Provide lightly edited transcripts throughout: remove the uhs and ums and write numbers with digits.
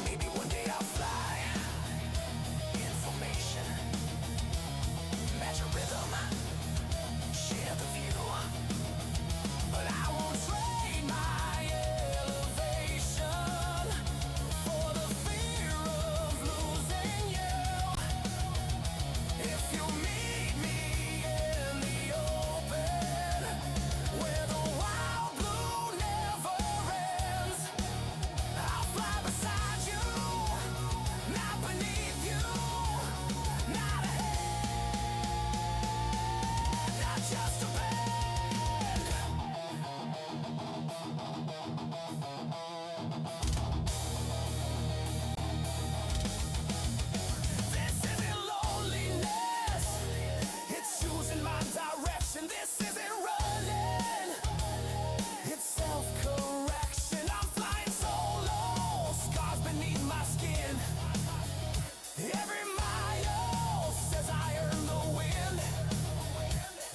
Maybe one day I'll fly. Information, match a rhythm, share the view. But I won't trade my elevation for the fear of losing you. If you meet me in the open, where the wild blue never ends, I'll fly beside you, not beneath you, not ahead, not just a bend. This isn't loneliness, it's choosing my direction. This isn't running, it's self-correction. I'm flying solo, scars beneath my skin. Every mile says I earn the wind.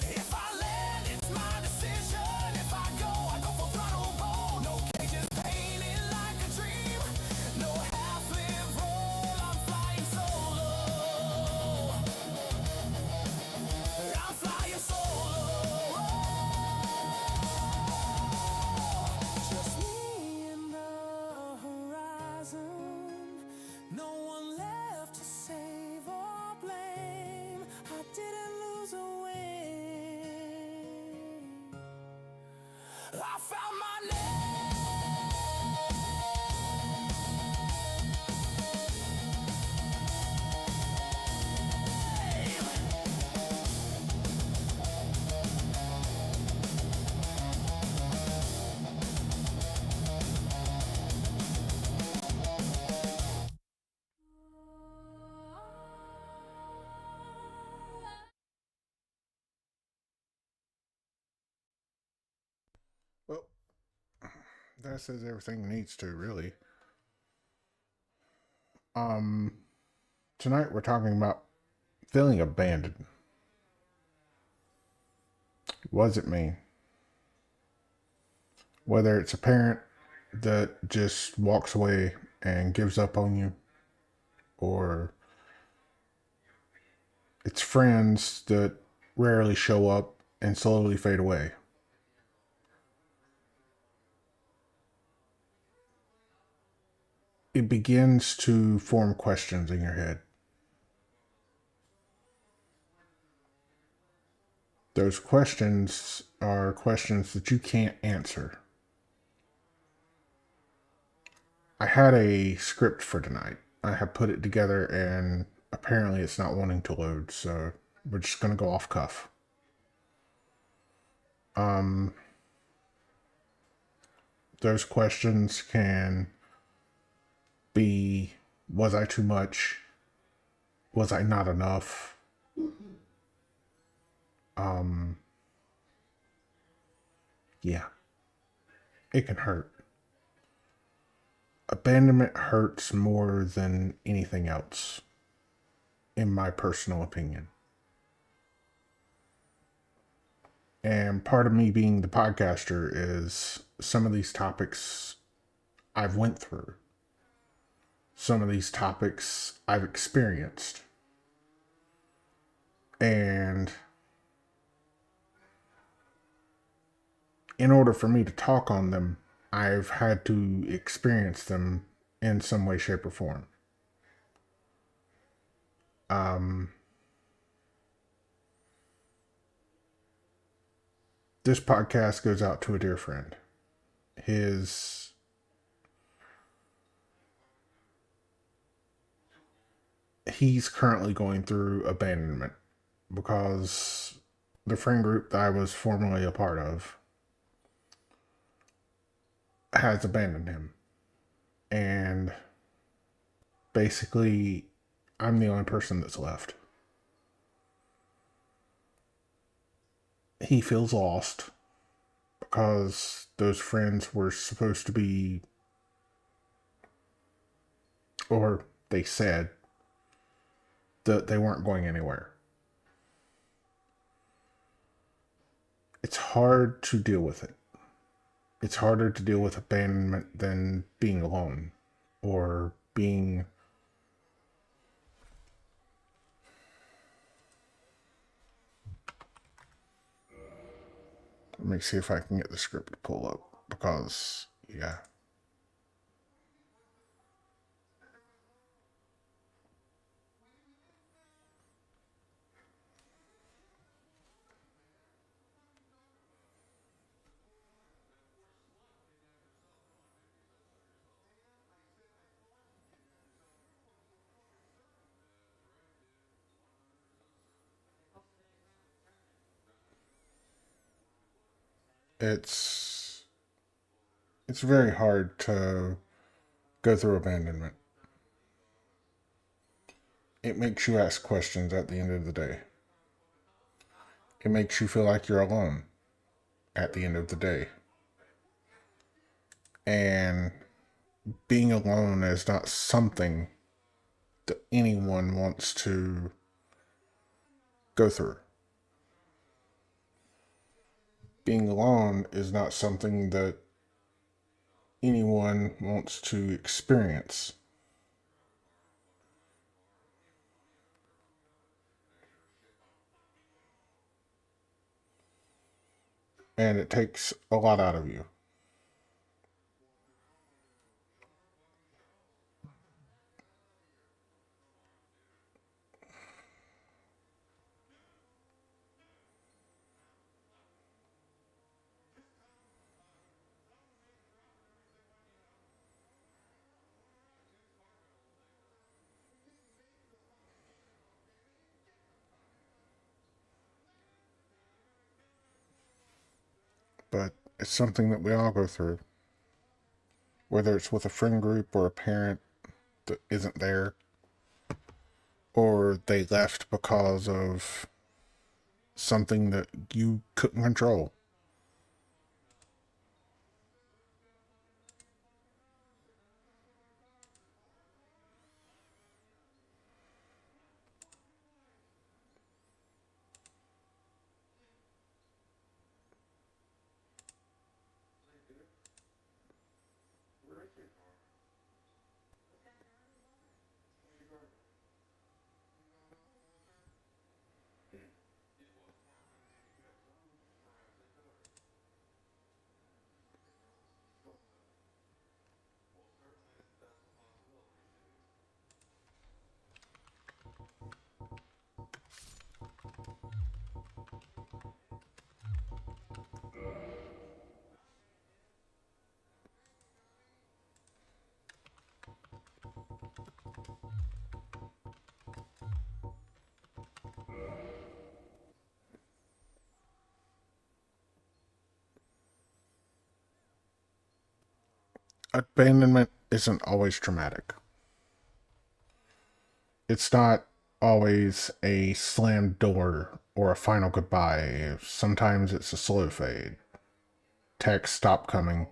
If I land, it's my decision. If I go full throttle bold. No cages painted like a dream. No half-lived role. I'm flying solo. I'm flying solo. Just me and the horizon. No one left to save or blame. I didn't lose a wing. I found my name. Well, that says everything it needs to, really. Um, Tonight we're talking about feeling abandoned. What does it mean? Whether it's a parent that just walks away and gives up on you, or it's friends that rarely show up and slowly fade away. It begins to form questions in your head. Those questions are questions that you can't answer. I had a script for tonight. I have put it together and apparently it's not wanting to load, so we're just going to go off cuff. Those questions can be, was I too much? Was I not enough? Yeah, it can hurt. Abandonment hurts more than anything else, in my personal opinion. And part of me being the podcaster is some of these topics I've went through. Some of these topics I've experienced. And in order for me to talk on them, I've had to experience them in some way, shape, or form. This podcast goes out to a dear friend. He's currently going through abandonment because the friend group that I was formerly a part of has abandoned him. And basically, I'm the only person that's left. He feels lost because those friends were supposed to be, or they said that they weren't going anywhere. It's hard to deal with it. It's harder to deal with abandonment than being alone or being let me see if I can get the script to pull up, because yeah, it's it's very hard to go through abandonment. It makes you ask questions at the end of the day. It makes you feel like you're alone at the end of the day. And being alone is not something that anyone wants to go through. Being alone is not something that anyone wants to experience. And it takes a lot out of you. But it's something that we all go through. Whether it's with a friend group or a parent that isn't there, or they left because of something that you couldn't control. Abandonment isn't always traumatic. It's not always a slammed door or a final goodbye. Sometimes it's a slow fade. Texts stop coming,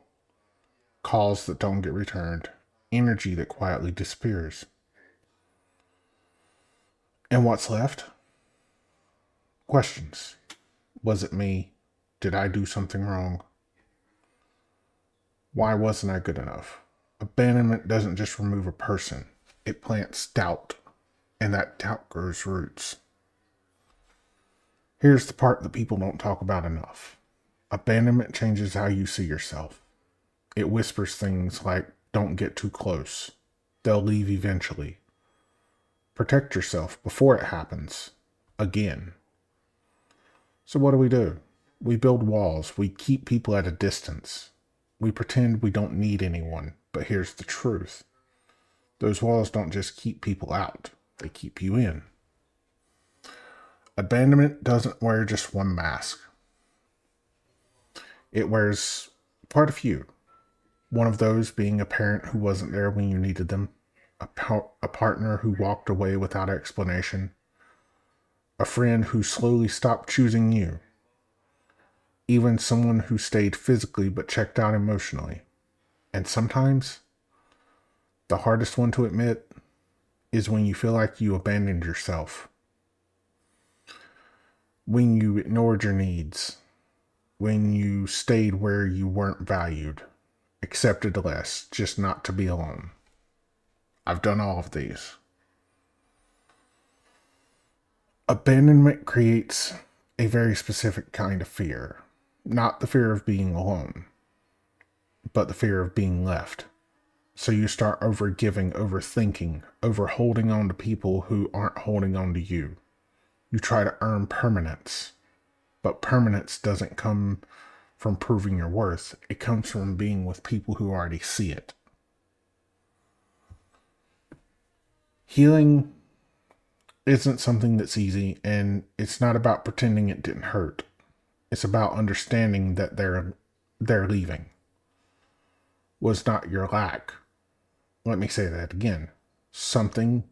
calls that don't get returned, energy that quietly disappears. And what's left? Questions. Was it me? Did I do something wrong? Why wasn't I good enough? Abandonment doesn't just remove a person, it plants doubt, and that doubt grows roots. Here's the part that people don't talk about enough. Abandonment changes how you see yourself. It whispers things like, don't get too close. They'll leave eventually. Protect yourself before it happens. Again. So what do? We build walls. We keep people at a distance. We pretend we don't need anyone. But here's the truth. Those walls don't just keep people out. They keep you in. Abandonment doesn't wear just one mask. It wears quite a few. One of those being a parent who wasn't there when you needed them, a partner who walked away without explanation, a friend who slowly stopped choosing you, even someone who stayed physically but checked out emotionally. And sometimes, the hardest one to admit is when you feel like you abandoned yourself. When you ignored your needs. When you stayed where you weren't valued. Accepted less, just not to be alone. I've done all of these. Abandonment creates a very specific kind of fear. Not the fear of being alone, but the fear of being left. So you start overgiving, overthinking, over holding on to people who aren't holding on to you. You try to earn permanence, but permanence doesn't come from proving your worth. It comes from being with people who already see it. Healing isn't something that's easy, and it's not about pretending it didn't hurt. It's about understanding that they're leaving was not your lack. Let me say that again. Someone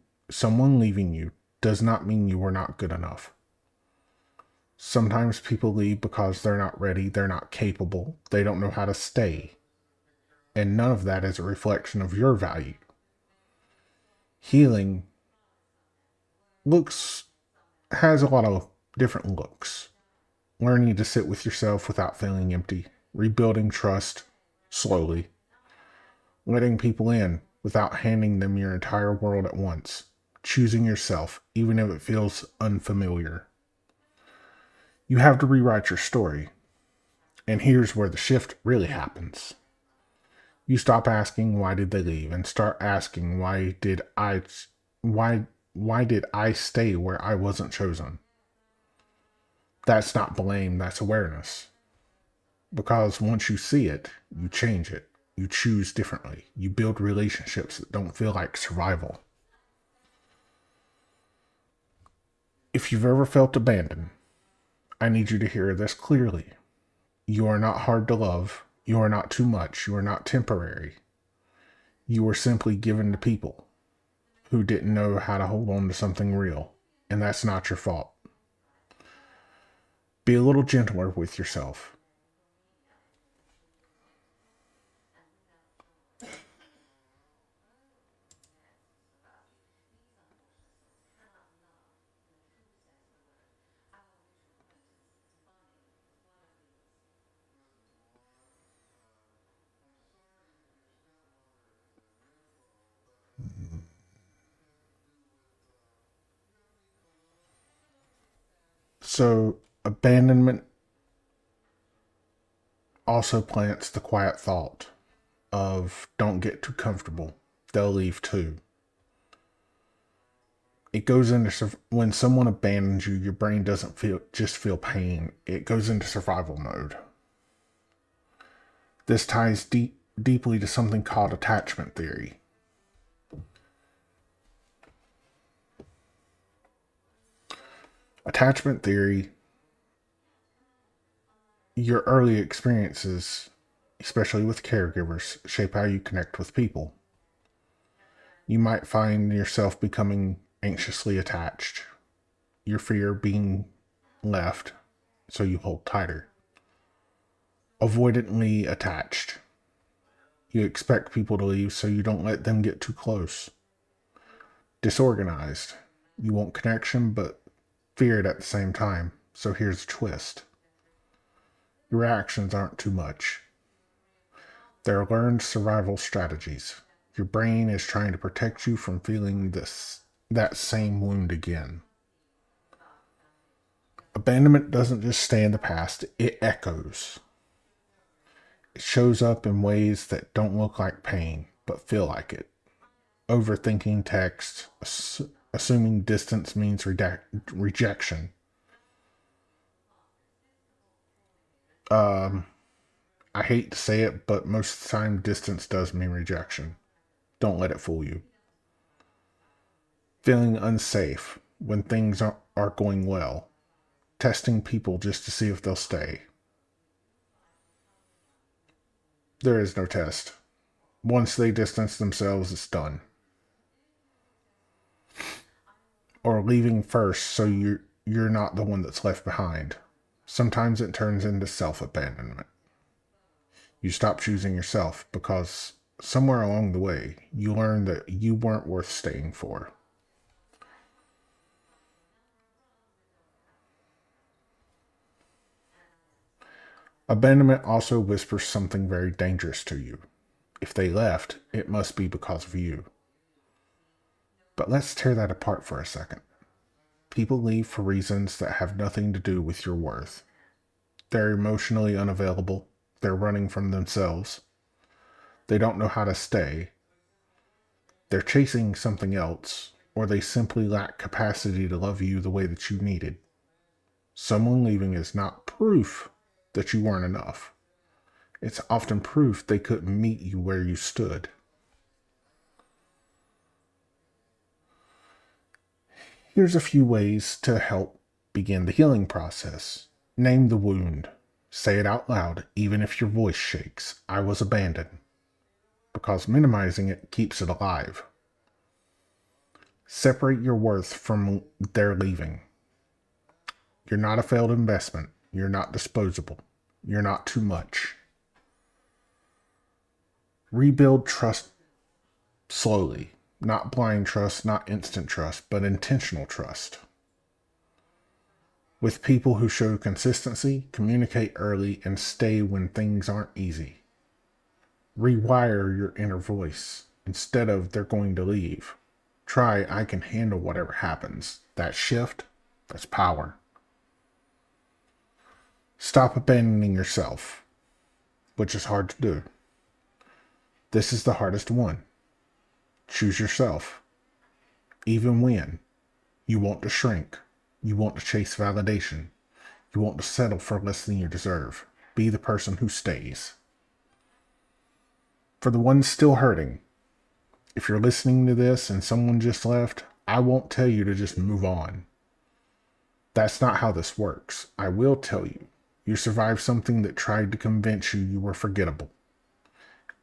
leaving you does not mean you were not good enough. Sometimes people leave because they're not ready, they're not capable, they don't know how to stay. And none of that is a reflection of your value. Healing has a lot of different looks. Learning to sit with yourself without feeling empty, rebuilding trust slowly, letting people in without handing them your entire world at once, choosing yourself even if it feels unfamiliar. You have to rewrite your story, and here's where the shift really happens. You stop asking why did they leave and start asking why did I stay where I wasn't chosen? That's not blame, that's awareness. Because once you see it, you change it. You choose differently. You build relationships that don't feel like survival. If you've ever felt abandoned, I need you to hear this clearly. You are not hard to love. You are not too much. You are not temporary. You were simply given to people who didn't know how to hold on to something real, and that's not your fault. Be a little gentler with yourself. So, abandonment also plants the quiet thought of don't get too comfortable. They'll leave too. It goes into when someone abandons you, your brain doesn't feel pain. It goes into survival mode. This ties deeply to something called attachment theory. Attachment theory, your early experiences, especially with caregivers, shape how you connect with people. You might find yourself becoming anxiously attached. Your fear being left, so you hold tighter. Avoidantly attached. You expect people to leave, so you don't let them get too close. Disorganized. You want connection, but fear it at the same time. So here's a twist. Your actions aren't too much. They're learned survival strategies. Your brain is trying to protect you from feeling that same wound again. Abandonment doesn't just stay in the past, it echoes. It shows up in ways that don't look like pain, but feel like it. Overthinking text, assuming distance means rejection. I hate to say it, but most of the time, distance does mean rejection. Don't let it fool you. Feeling unsafe when things are going well. Testing people just to see if they'll stay. There is no test. Once they distance themselves, it's done. Or leaving first so you're not the one that's left behind. Sometimes it turns into self-abandonment. You stop choosing yourself because somewhere along the way, you learn that you weren't worth staying for. Abandonment also whispers something very dangerous to you. If they left, it must be because of you. But let's tear that apart for a second. People leave for reasons that have nothing to do with your worth. They're emotionally unavailable. They're running from themselves. They don't know how to stay. They're chasing something else, or they simply lack capacity to love you the way that you needed. Someone leaving is not proof that you weren't enough. It's often proof they couldn't meet you where you stood. Here's a few ways to help begin the healing process. Name the wound. Say it out loud, even if your voice shakes. I was abandoned. Because minimizing it keeps it alive. Separate your worth from their leaving. You're not a failed investment. You're not disposable. You're not too much. Rebuild trust slowly. Not blind trust, not instant trust, but intentional trust. With people who show consistency, communicate early, and stay when things aren't easy. Rewire your inner voice. Instead of they're going to leave, try I can handle whatever happens. That shift, that's power. Stop abandoning yourself, which is hard to do. This is the hardest one. Choose yourself. Even when you want to shrink, you want to chase validation, you want to settle for less than you deserve. Be the person who stays. For the ones still hurting, if you're listening to this and someone just left, I won't tell you to just move on. That's not how this works. I will tell you, you survived something that tried to convince you were forgettable.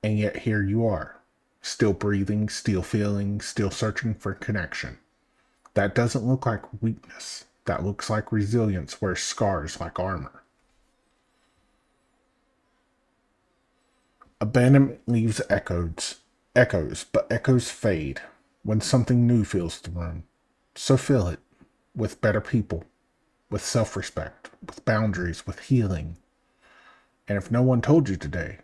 And yet here you are, still breathing, still feeling, still searching for connection. That doesn't look like weakness. That looks like resilience, wears scars like armor. Abandonment leaves echoes, but echoes fade when something new fills the room. So fill it with better people, with self-respect, with boundaries, with healing. And if no one told you today,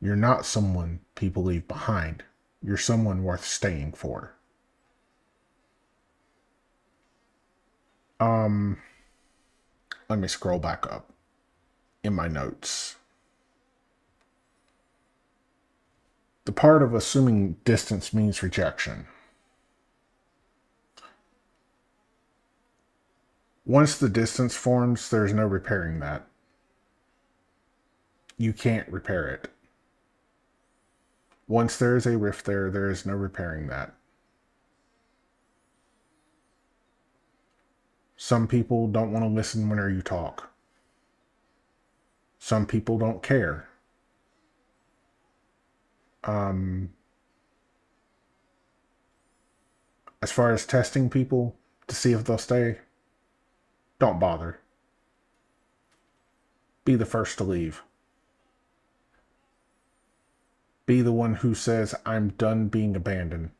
you're not someone people leave behind. You're someone worth staying for. Let me scroll back up in my notes. The part of assuming distance means rejection. Once the distance forms, there's no repairing that. You can't repair it. Once there is a rift there is no repairing that. Some people don't want to listen whenever you talk. Some people don't care. As far as testing people to see if they'll stay, don't bother. Be the first to leave. Be the one who says, I'm done being abandoned,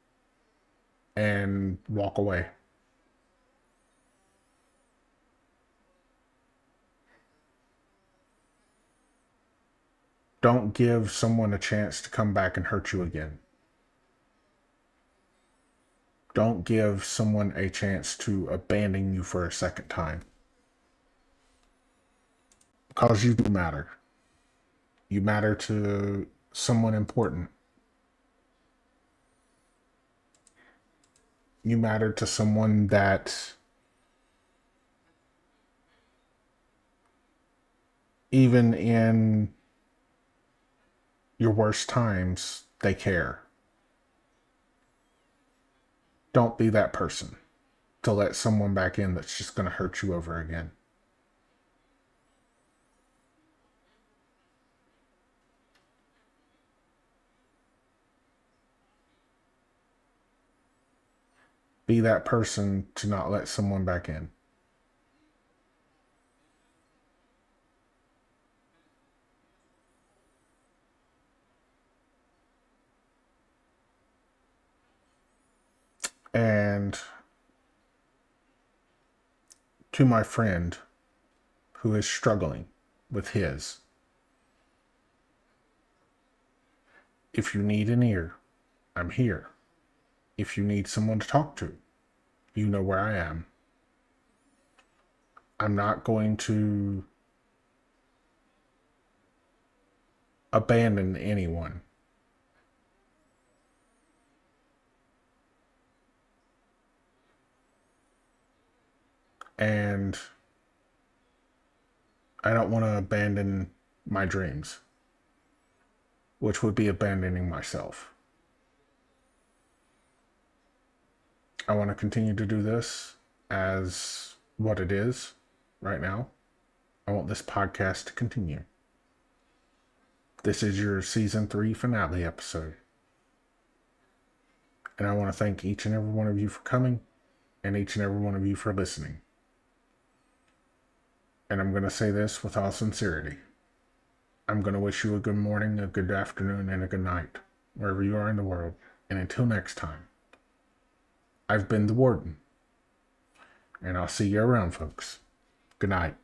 and walk away. Don't give someone a chance to come back and hurt you again. Don't give someone a chance to abandon you for a second time. Because you do matter. You matter to someone important. You matter to someone that even in your worst times, they care. Don't be that person to let someone back in that's just going to hurt you over again. Be that person to not let someone back in. And to my friend who is struggling with his, if you need an ear, I'm here. If you need someone to talk to, you know where I am. I'm not going to abandon anyone. And I don't want to abandon my dreams, which would be abandoning myself. I want to continue to do this as what it is right now. I want this podcast to continue. This is your season 3 finale episode. And I want to thank each and every one of you for coming and each and every one of you for listening. And I'm going to say this with all sincerity. I'm going to wish you a good morning, a good afternoon, and a good night, wherever you are in the world. And until next time, I've been the Warden. And I'll see you around, folks. Good night.